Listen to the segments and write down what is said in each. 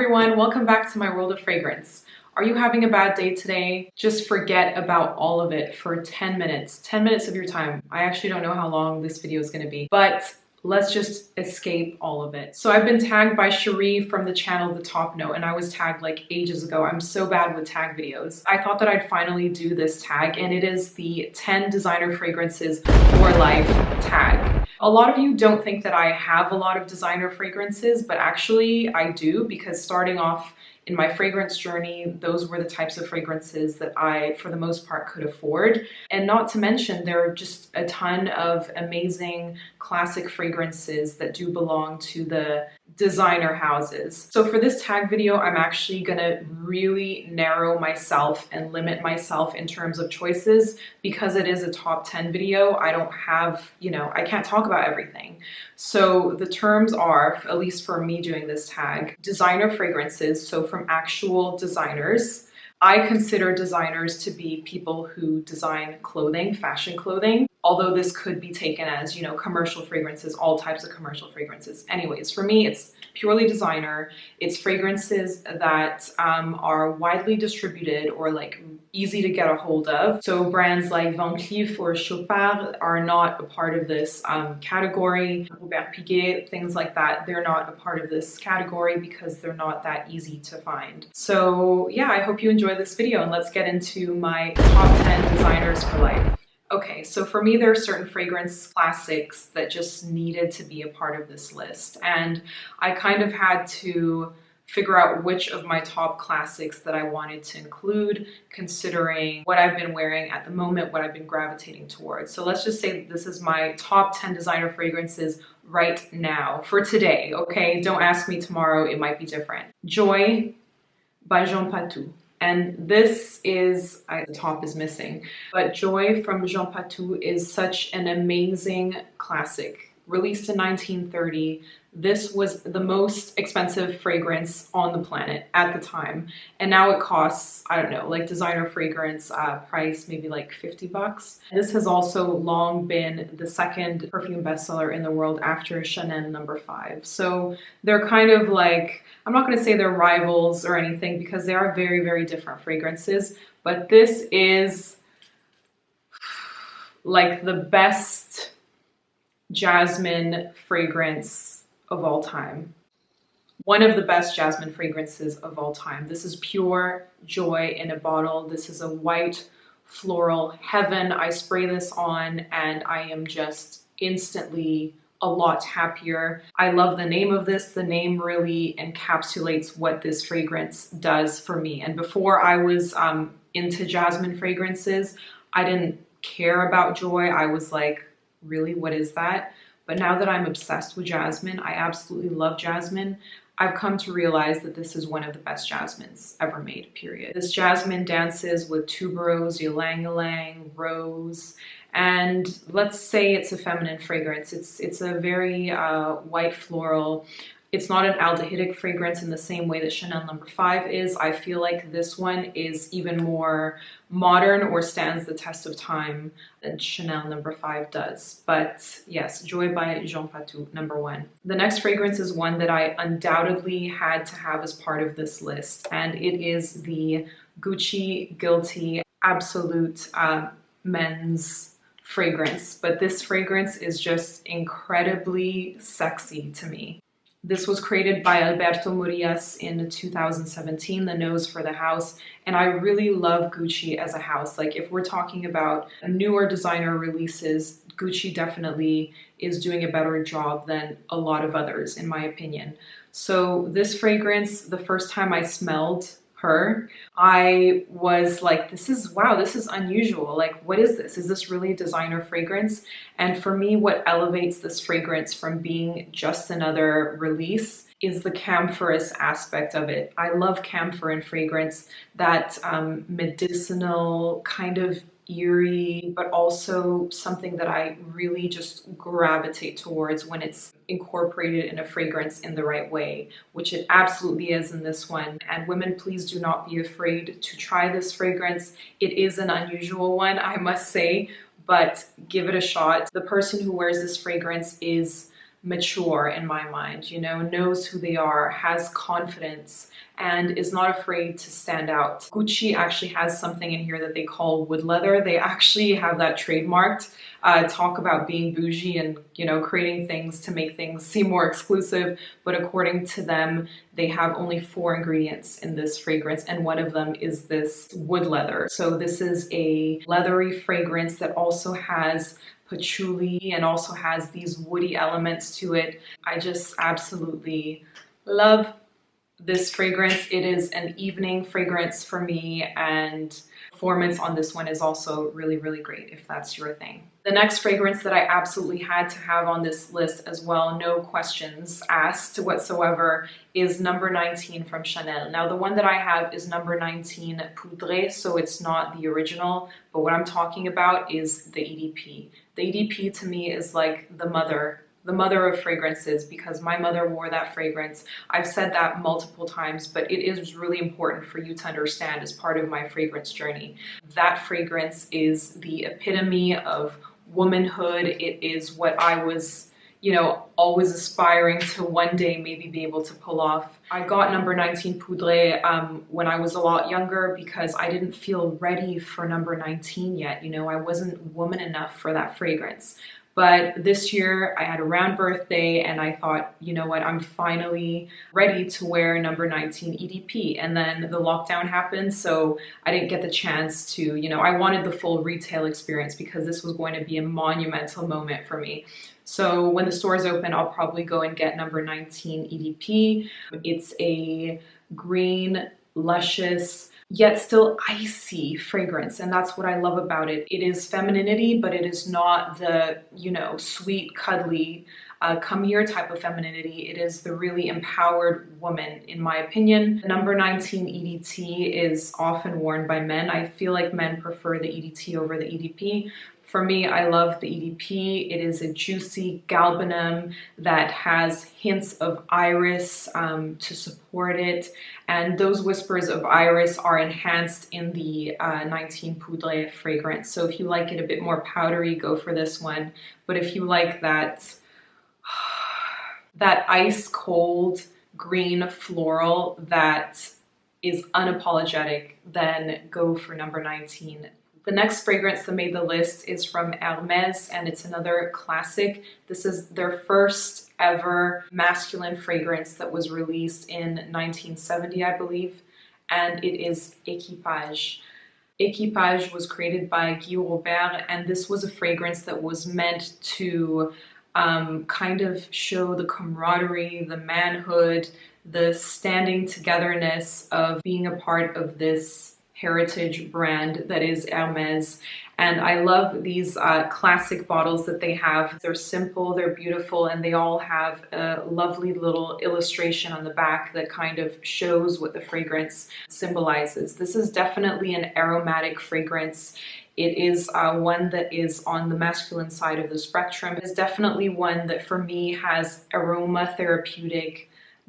everyone, welcome back to my world of fragrance. Are you having a bad day today? Just forget about all of it for 10 minutes. 10 minutes of your time. I actually don't know how long this video is going to be, but let's just escape all of it. So I've been tagged by Cherie from the channel TheTopNote, and I was tagged like ages ago. I'm so bad with tag videos. I thought that I'd finally do this tag, and it is the 10 designer fragrances for life tag. A lot of you don't think that I have a lot of designer fragrances, but actually I do, because starting off in my fragrance journey, those were the types of fragrances that I, for the most part, could afford. And not to mention, there are just a ton of amazing classic fragrances that do belong to the designer houses. So for this tag video, I'm actually gonna really narrow myself and limit myself in terms of choices, because it is a top 10 video. I don't have, I can't talk about everything. So the terms are, at least for me doing this tag, designer fragrances, so from actual designers. I consider designers to be people who design clothing, fashion clothing, although this could be taken as, commercial fragrances, all types of commercial fragrances. Anyways, for me, it's purely designer. It's fragrances that are widely distributed or like easy to get a hold of. So brands like Van Cleef or Chopard are not a part of this category. Robert Piguet, things like that, they're not a part of this category because they're not that easy to find. So yeah, I hope you enjoy this video, and let's get into my top 10 designers for life. Okay, so for me, there are certain fragrance classics that just needed to be a part of this list. And I kind of had to figure out which of my top classics that I wanted to include, considering what I've been wearing at the moment, what I've been gravitating towards. So let's just say this is my top 10 designer fragrances right now, for today, okay? Don't ask me tomorrow, it might be different. Joy by Jean Patou. And this is, the top is missing, but Joy from Jean Patou is such an amazing classic. Released in 1930, this was the most expensive fragrance on the planet at the time. And now it costs, I don't know, like designer fragrance price, maybe like 50 bucks. This has also long been the second perfume bestseller in the world after Chanel No. 5. So they're kind of like, I'm not going to say they're rivals or anything, because they are very, very different fragrances. But this is like the best jasmine fragrance of all time. One of the best jasmine fragrances of all time. This is pure joy in a bottle. This is a white floral heaven. I spray this on and I am just instantly a lot happier. I love the name of this. The name really encapsulates what this fragrance does for me. And before I was into jasmine fragrances, I didn't care about joy. I was like, really, what is that? But now that I'm obsessed with jasmine, I absolutely love jasmine. I've come to realize that this is one of the best jasmines ever made, period. This jasmine dances with tuberose, ylang-ylang, rose, and let's say it's a feminine fragrance. It's a very white floral. It's not an aldehydic fragrance in the same way that Chanel No. 5 is. I feel like this one is even more modern, or stands the test of time, than Chanel No. 5 does. But yes, Joy by Jean Patou, number 1. The next fragrance is one that I undoubtedly had to have as part of this list, and it is the Gucci Guilty Absolute men's fragrance. But this fragrance is just incredibly sexy to me. This was created by Alberto Morillas in 2017, the nose for the house. And I really love Gucci as a house. Like, if we're talking about newer designer releases, Gucci definitely is doing a better job than a lot of others, in my opinion. So this fragrance, the first time I smelled her, I was like, wow, this is unusual. Like, what is this? Is this really a designer fragrance? And for me, what elevates this fragrance from being just another release is the camphorous aspect of it. I love camphor in fragrance, that medicinal kind of eerie, but also something that I really just gravitate towards when it's incorporated in a fragrance in the right way, which it absolutely is in this one. And women, please do not be afraid to try this fragrance. It is an unusual one, I must say, but give it a shot. The person who wears this fragrance is mature in my mind, you know, knows who they are, has confidence, and is not afraid to stand out. Gucci actually has something in here that they call wood leather. They actually have that trademarked. Talk about being bougie and, you know, creating things to make things seem more exclusive. But according to them, they have only 4 ingredients in this fragrance, and one of them is this wood leather. So this is a leathery fragrance that also has patchouli and also has these woody elements to it. I just absolutely love this fragrance. It is an evening fragrance for me, and performance on this one is also really, really great if that's your thing. The next fragrance that I absolutely had to have on this list as well, no questions asked whatsoever, is number 19 from Chanel. Now the one that I have is number 19 Poudre, so it's not the original, but what I'm talking about is the EDP. The EDP to me is like the mother of fragrances, because my mother wore that fragrance. I've said that multiple times, but it is really important for you to understand as part of my fragrance journey. That fragrance is the epitome of womanhood. It is what I was, you know, always aspiring to one day maybe be able to pull off. I got number 19 Poudre when I was a lot younger because I didn't feel ready for number 19 yet. You know, I wasn't woman enough for that fragrance. But this year I had a round birthday and I thought, you know what, I'm finally ready to wear number 19 EDP. And then the lockdown happened, so I didn't get the chance to, you know, I wanted the full retail experience because this was going to be a monumental moment for me. So when the stores open, I'll probably go and get number 19 EDP. It's a green, luscious, yet still icy fragrance, and that's what I love about it. It is femininity, but it is not the, you know, sweet, cuddly, come here type of femininity. It is the really empowered woman, in my opinion. The number 19 EDT is often worn by men. I feel like men prefer the EDT over the EDP. For me, I love the EDP. It is a juicy galbanum that has hints of iris to support it. And those whispers of iris are enhanced in the 19 Poudre fragrance. So if you like it a bit more powdery, go for this one. But if you like that ice cold green floral that is unapologetic, then go for number 19. The next fragrance that made the list is from Hermes, and it's another classic. This is their first ever masculine fragrance that was released in 1970, I believe, and it is Equipage. Equipage was created by Guy Robert, and this was a fragrance that was meant to kind of show the camaraderie, the manhood, the standing togetherness of being a part of this heritage brand that is Hermes. And I love these classic bottles that they have. They're simple, they're beautiful, and they all have a lovely little illustration on the back that kind of shows what the fragrance symbolizes. This is definitely an aromatic fragrance. It is one that is on the masculine side of the spectrum. It's definitely one that for me has aromatherapeutic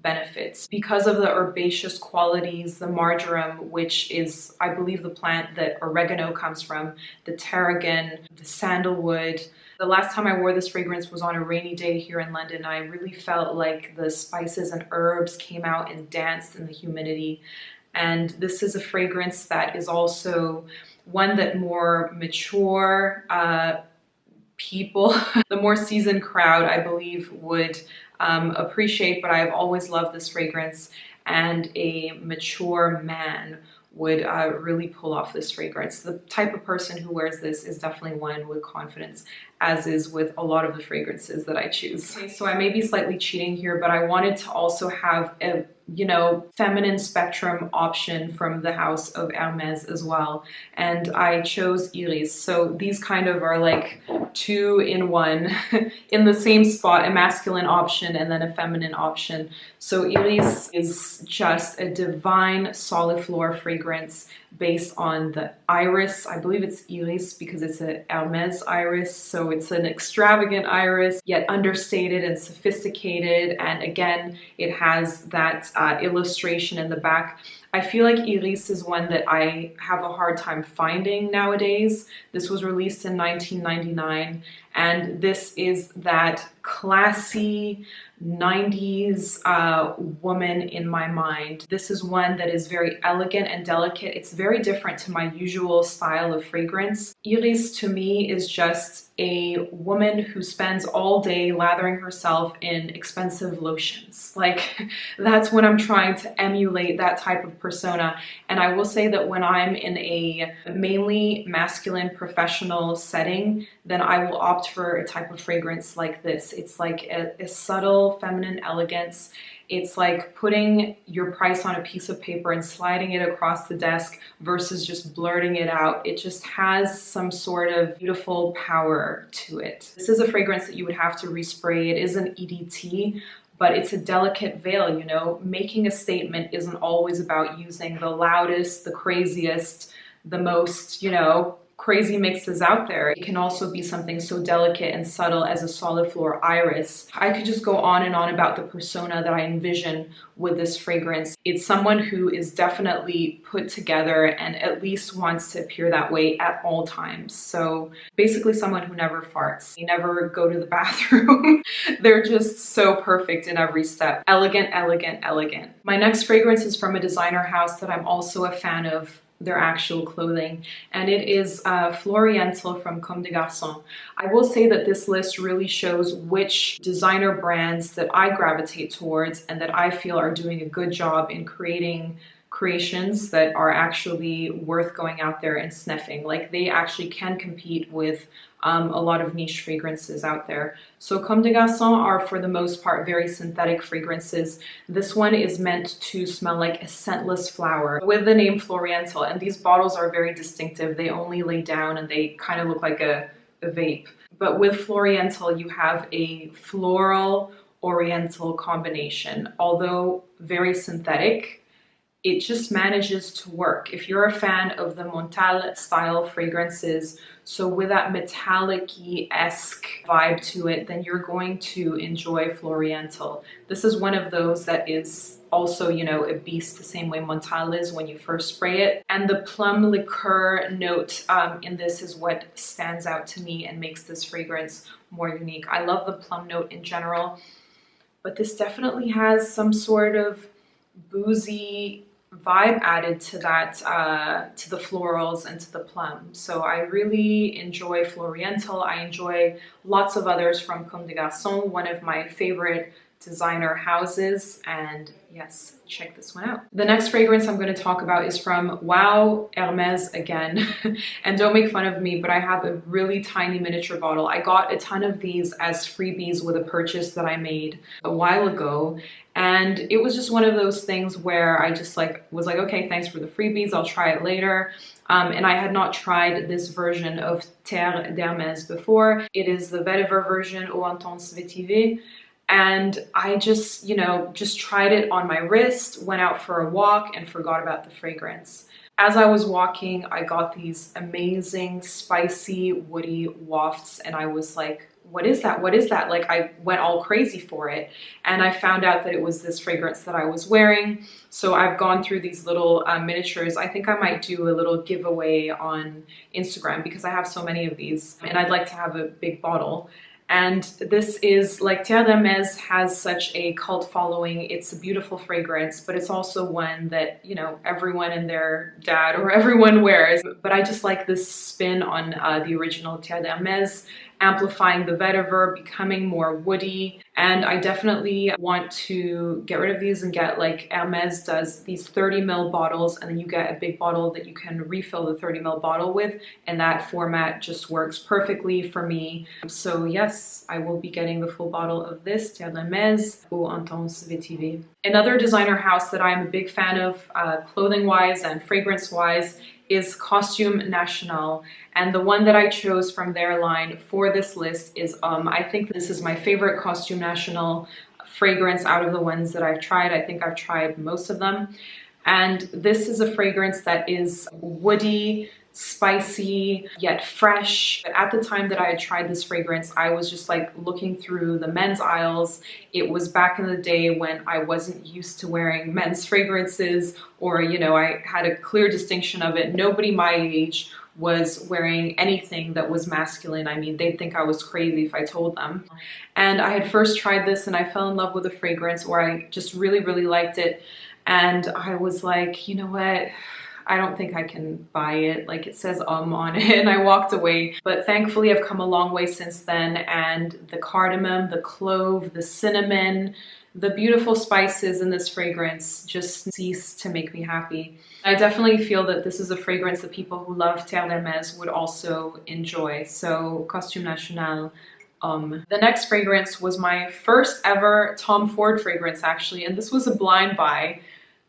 benefits because of the herbaceous qualities, the marjoram, which is, I believe, the plant that oregano comes from, the tarragon, the sandalwood. The last time I wore this fragrance was on a rainy day here in London. I really felt like the spices and herbs came out and danced in the humidity. And this is a fragrance that is also one that more mature people, the more seasoned crowd, I believe, would appreciate, but I've always loved this fragrance, and a mature man would really pull off this fragrance. The type of person who wears this is definitely one with confidence, as is with a lot of the fragrances that I choose. Okay, so I may be slightly cheating here, but I wanted to also have a, you know, feminine spectrum option from the house of Hermes as well. And I chose Iris. So these kind of are like 2 in 1 in the same spot, a masculine option and then a feminine option. So Iris is just a divine soliflor fragrance based on the iris. I believe it's Iris because it's a Hermes iris. So it's an extravagant iris, yet understated and sophisticated. And again, it has that illustration in the back. I feel like Iris is one that I have a hard time finding nowadays. This was released in 1999, and this is that classy 90s woman in my mind. This is one that is very elegant and delicate. It's very different to my usual style of fragrance. Iris to me is just a woman who spends all day lathering herself in expensive lotions. Like, that's when I'm trying to emulate that type of persona. And I will say that when I'm in a mainly masculine professional setting, then I will opt for a type of fragrance like this. It's like a subtle feminine elegance. It's like putting your price on a piece of paper and sliding it across the desk versus just blurting it out. It just has some sort of beautiful power to it. This is a fragrance that you would have to respray. It is an EDT, but it's a delicate veil, you know? Making a statement isn't always about using the loudest, the craziest, the most, you know, crazy mixes out there. It can also be something so delicate and subtle as a solid floor iris. I could just go on and on about the persona that I envision with this fragrance. It's someone who is definitely put together and at least wants to appear that way at all times. So basically someone who never farts. They never go to the bathroom. They're just so perfect in every step. Elegant, elegant, elegant. My next fragrance is from a designer house that I'm also a fan of their actual clothing, and it is Florian from Comme des Garçons. I will say that this list really shows which designer brands that I gravitate towards and that I feel are doing a good job in creating creations that are actually worth going out there and sniffing. Like, they actually can compete with a lot of niche fragrances out there. So Comme des Garçons are for the most part very synthetic fragrances. This one is meant to smell like a scentless flower with the name Floriental, and these bottles are very distinctive. They only lay down and they kind of look like a vape. But with Floriental you have a floral oriental combination. Although very synthetic, it just manages to work. If you're a fan of the Montal style fragrances, so with that metallic-y-esque vibe to it, then you're going to enjoy Floriental. This is one of those that is also, you know, a beast the same way Montal is when you first spray it. And the plum liqueur note in this is what stands out to me and makes this fragrance more unique. I love the plum note in general, but this definitely has some sort of boozy vibe added to that, to the florals and to the plum. So I really enjoy Floriental. I enjoy lots of others from Comme des Garçons, one of my favorite designer houses, and yes, check this one out. The next fragrance I'm going to talk about is from, wow, Hermes again. And don't make fun of me, but I have a really tiny miniature bottle. I got a ton of these as freebies with a purchase that I made a while ago, and it was just one of those things where I just was like, okay, thanks for the freebies, I'll try it later. And I had not tried this version of Terre d'Hermes before. It is the vetiver version, Eau Intense Vétiver. And I just, you know, just tried it on my wrist, went out for a walk and forgot about the fragrance. As I was walking, I got these amazing, spicy, woody wafts, and I was like, what is that? What is that? Like, I went all crazy for it. And I found out that it was this fragrance that I was wearing. So I've gone through these little miniatures. I think I might do a little giveaway on Instagram because I have so many of these and I'd like to have a big bottle. And this is, like, Terre d'Hermes has such a cult following. It's a beautiful fragrance, but it's also one that, you know, everyone and their dad or everyone wears. But I just like this spin on the original Terre d'Hermes, amplifying the vetiver, becoming more woody. And I definitely want to get rid of these and get, like Hermes does, these 30 ml bottles, and then you get a big bottle that you can refill the 30 ml bottle with, and that format just works perfectly for me. So yes, I will be getting the full bottle of this, Terre d'Hermes Eau Intense Vétiver. Another designer house that I'm a big fan of, clothing-wise and fragrance-wise, is Costume National, and the one that I chose from their line for this list is, I think this is my favorite Costume National fragrance out of the ones that I've tried. I think I've tried most of them, and this is a fragrance that is woody, spicy yet fresh. But at the time that I had tried this fragrance, I was just like looking through the men's aisles. It was back in the day when I wasn't used to wearing men's fragrances, or you know, I had a clear distinction of it. Nobody my age was wearing anything that was masculine. I mean, they'd think I was crazy if I told them. And I had first tried this and I fell in love with the fragrance, or I just really, really liked it. And I was like, you know what? I don't think I can buy it. Like, it says on it, and I walked away. But thankfully I've come a long way since then, and the cardamom, the clove, the cinnamon, the beautiful spices in this fragrance just cease to make me happy. I definitely feel that this is a fragrance that people who love Hermes would also enjoy. So, Costume National. The next fragrance was my first ever Tom Ford fragrance, actually, and this was a blind buy.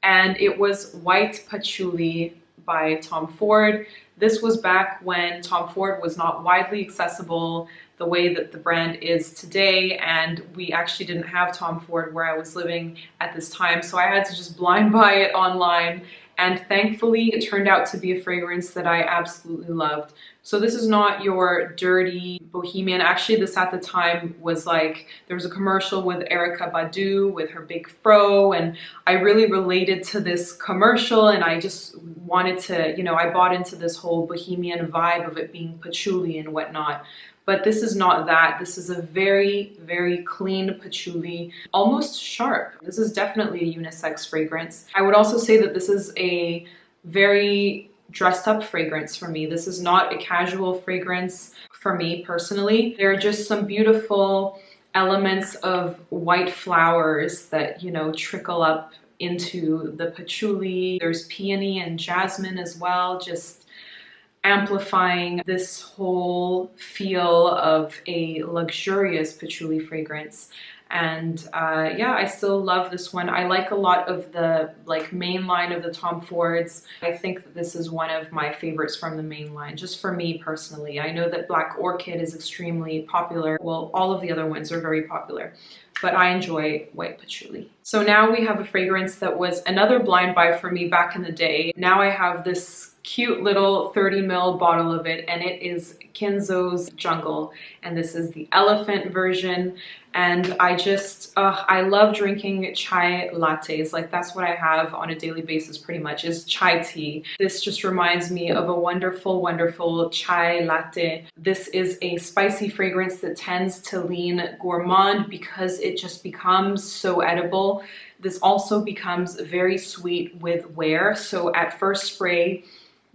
And it was White Patchouli by Tom Ford. This was back when Tom Ford was not widely accessible the way that the brand is today, and we actually didn't have Tom Ford where I was living at this time, so I had to just blind buy it online, and thankfully it turned out to be a fragrance that I absolutely loved. So this is not your dirty bohemian. Actually, this at the time was like, there was a commercial with Erykah Badu with her big fro, and I really related to this commercial, and I just wanted to, you know, I bought into this whole bohemian vibe of it being patchouli and whatnot. But this is not that. This is a very, very clean patchouli, almost sharp. This is definitely a unisex fragrance. I would also say that this is a very dressed up fragrance for me. This is not a casual fragrance for me personally. There are just some beautiful elements of white flowers that, you know, trickle up into the patchouli. There's peony and jasmine as well, just amplifying this whole feel of a luxurious patchouli fragrance. And yeah, I still love this one. I like a lot of the like main line of the Tom Fords. I think that this is one of my favorites from the main line, just for me personally. I know that Black Orchid is extremely popular. Well, all of the other ones are very popular, but I enjoy White Patchouli. So now we have a fragrance that was another blind buy for me back in the day. Now I have this cute little 30 ml bottle of it, and it is Kenzo's Jungle, and this is the elephant version. And I just I love drinking chai lattes. Like, that's what I have on a daily basis pretty much, is chai tea. This just reminds me of a wonderful, wonderful chai latte. This is a spicy fragrance that tends to lean gourmand because it just becomes so edible. This also becomes very sweet with wear. So at first spray,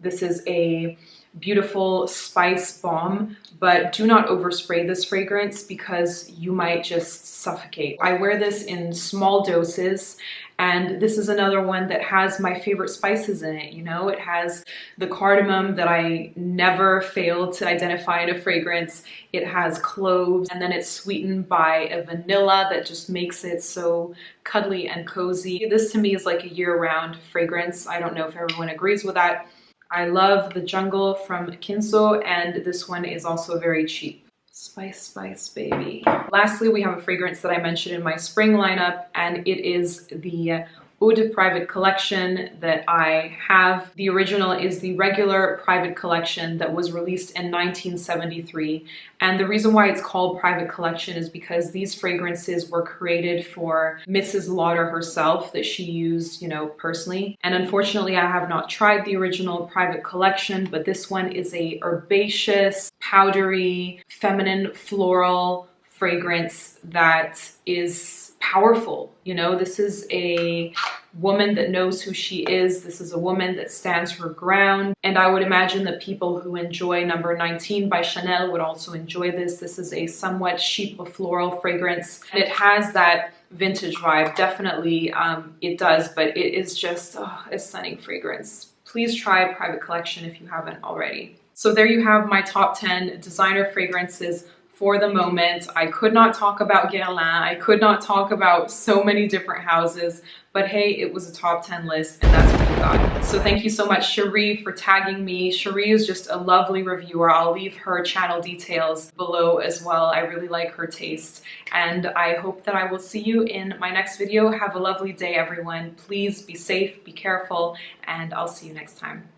this is a beautiful spice bomb, but do not overspray this fragrance because you might just suffocate. I wear this in small doses, and this is another one that has my favorite spices in it. You know, it has the cardamom that I never fail to identify in a fragrance. It has cloves, and then it's sweetened by a vanilla that just makes it so cuddly and cozy. This to me is like a year-round fragrance. I don't know if everyone agrees with that. I love the Jungle from Kenzo, and this one is also very cheap. Spice, spice, baby. Lastly, we have a fragrance that I mentioned in my spring lineup, and it is the Eau de Private collection that I have. The original is the regular private collection that was released in 1973. And the reason why it's called private collection is because these fragrances were created for Mrs. Lauder herself, that she used, you know, personally. And unfortunately, I have not tried the original private collection, but this one is a herbaceous, powdery, feminine, floral fragrance that is powerful. You know, this is a woman that knows who she is. This is a woman that stands her ground. And I would imagine that people who enjoy Number 19 by Chanel would also enjoy this. This is a somewhat chic floral fragrance. And it has that vintage vibe. Definitely it does, but it is just a stunning fragrance. Please try Private Collection if you haven't already. So there you have my top 10 designer fragrances for the moment. I could not talk about Guerlain. I could not talk about so many different houses, but hey, it was a top 10 list, and that's what we got. So thank you so much, Cherie, for tagging me. Cherie is just a lovely reviewer. I'll leave her channel details below as well. I really like her taste, and I hope that I will see you in my next video. Have a lovely day, everyone. Please be safe, be careful, and I'll see you next time.